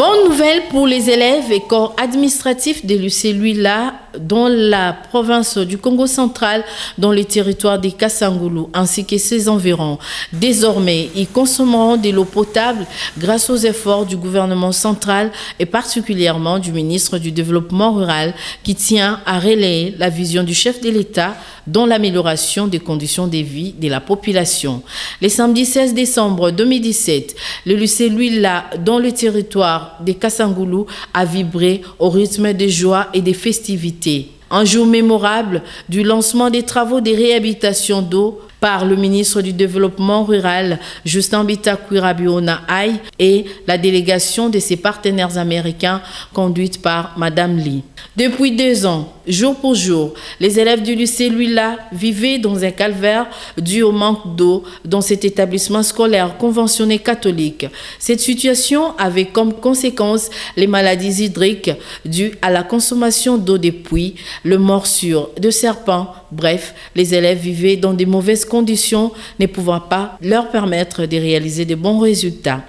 Bonne nouvelle pour les élèves et corps administratifs de lycée Luila dans la province du Congo central, dans le territoire des Kasangulu ainsi que ses environs. Désormais, ils consommeront de l'eau potable grâce aux efforts du gouvernement central et particulièrement du ministre du Développement rural qui tient à relayer la vision du chef de l'État dans l'amélioration des conditions de vie de la population. Le samedi 16 décembre 2017, le lycée Luila dans le territoire des Kasangulu a vibré au rythme de joie et de festivités. Un jour mémorable du lancement des travaux de réhabilitation d'eau par le ministre du Développement rural, Justin Bitakwira-Biona Aye, et la délégation de ses partenaires américains conduite par Madame Lee. Depuis 2 ans, jour pour jour, les élèves du lycée Luila vivaient dans un calvaire dû au manque d'eau dans cet établissement scolaire conventionné catholique. Cette situation avait comme conséquence les maladies hydriques dues à la consommation d'eau des puits, le morsure de serpents. Bref, les élèves vivaient dans de mauvaises conditions, ne pouvant pas leur permettre de réaliser de bons résultats.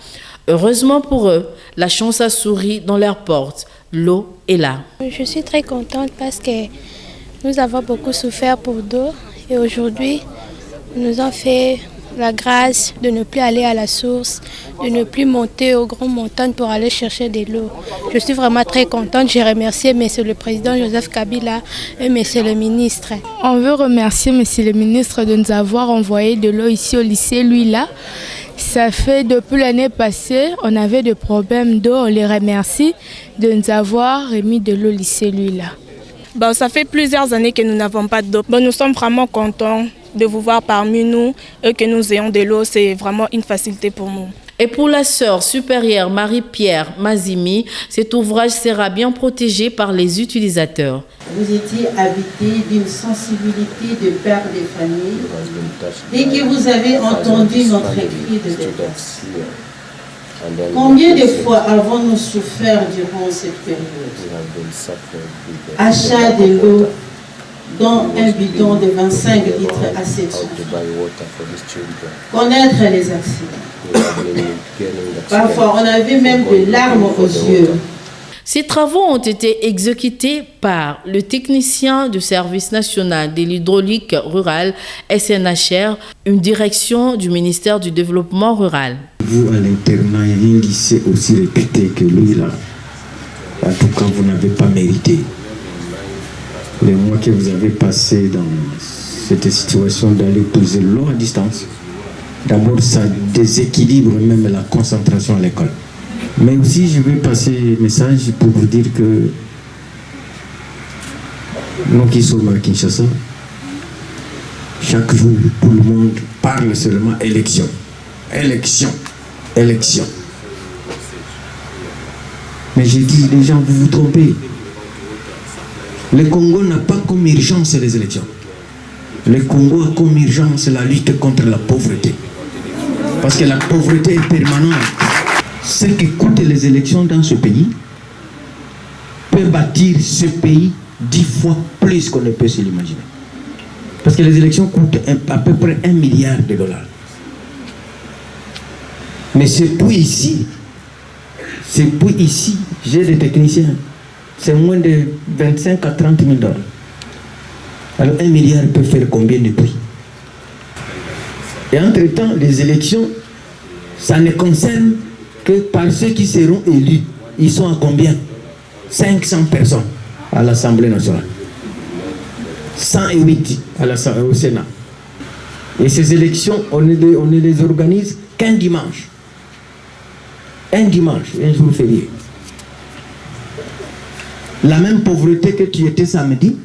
Heureusement pour eux, la chance a souri dans leurs portes. L'eau est là. Je suis très contente parce que nous avons beaucoup souffert pour l'eau et aujourd'hui, nous nous ont fait la grâce de ne plus aller à la source, de ne plus monter aux grandes montagnes pour aller chercher de l'eau. Je suis vraiment très contente. Je remercie Monsieur le Président Joseph Kabila et Monsieur le Ministre. On veut remercier Monsieur le Ministre de nous avoir envoyé de l'eau ici au lycée Luila. Ça fait depuis l'année passée, on avait des problèmes d'eau. On les remercie de nous avoir remis de l'eau au lycée Luila. Ça fait plusieurs années que nous n'avons pas d'eau. Nous sommes vraiment contents de vous voir parmi nous et que nous ayons de l'eau. C'est vraiment une facilité pour nous. Et pour la sœur supérieure Marie-Pierre Mazimi, cet ouvrage sera bien protégé par les utilisateurs. Vous étiez habité d'une sensibilité de père de famille dès que vous avez entendu notre cri de détresse. Combien de fois avons-nous souffert durant cette période? Achat de l'eau dans un bidon de 25 litres à 7 sous. Connaître les accidents. Parfois, on avait même des larmes aux yeux. Ces travaux ont été exécutés par le technicien du Service national de l'hydraulique rurale, SNHR, une direction du ministère du Développement rural. Vous, à l'internat, il y a un lycée aussi réputé que lui, là. En tout cas, vous n'avez pas mérité. Les mois que vous avez passés dans cette situation d'aller poser l'eau à distance, d'abord, ça déséquilibre même la concentration à l'école. Mais aussi, je vais passer un message pour vous dire que nous qui sommes à Kinshasa, chaque jour, tout le monde parle seulement élection. Élection. Élection. Mais j'ai dit, les gens, vous vous trompez. Le Congo n'a pas comme urgence les élections. Le Congo a comme urgence la lutte contre la pauvreté. Parce que la pauvreté est permanente. Ce que coûtent les élections dans ce pays peut bâtir ce pays 10 fois plus qu'on ne peut se l'imaginer. Parce que les élections coûtent à peu près $1 milliard. Mais ce puits ici, j'ai des techniciens, c'est moins de 25 à 30 000 $. Alors $1 milliard peut faire combien de puits? Et entre-temps, les élections, ça ne concerne que par ceux qui seront élus. Ils sont à combien? 500 personnes à l'Assemblée nationale. 108 au Sénat. Et ces élections, on ne les organise qu'un dimanche. Un dimanche, un jour férié. La même pauvreté que tu étais samedi,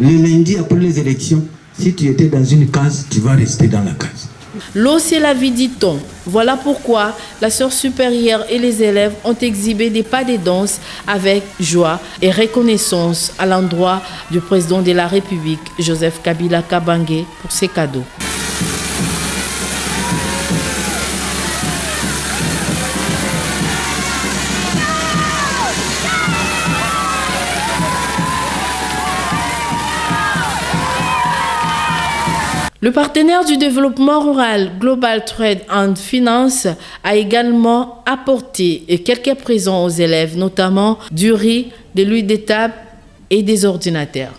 le lundi après les élections, si tu étais dans une case, tu vas rester dans la case. L'eau, c'est la vie, dit-on. Voilà pourquoi la sœur supérieure et les élèves ont exhibé des pas de danse avec joie et reconnaissance à l'endroit du président de la République, Joseph Kabila Kabange, pour ses cadeaux. Le partenaire du développement rural Global Trade and Finance a également apporté quelques présents aux élèves, notamment du riz, de l'huile de table et des ordinateurs.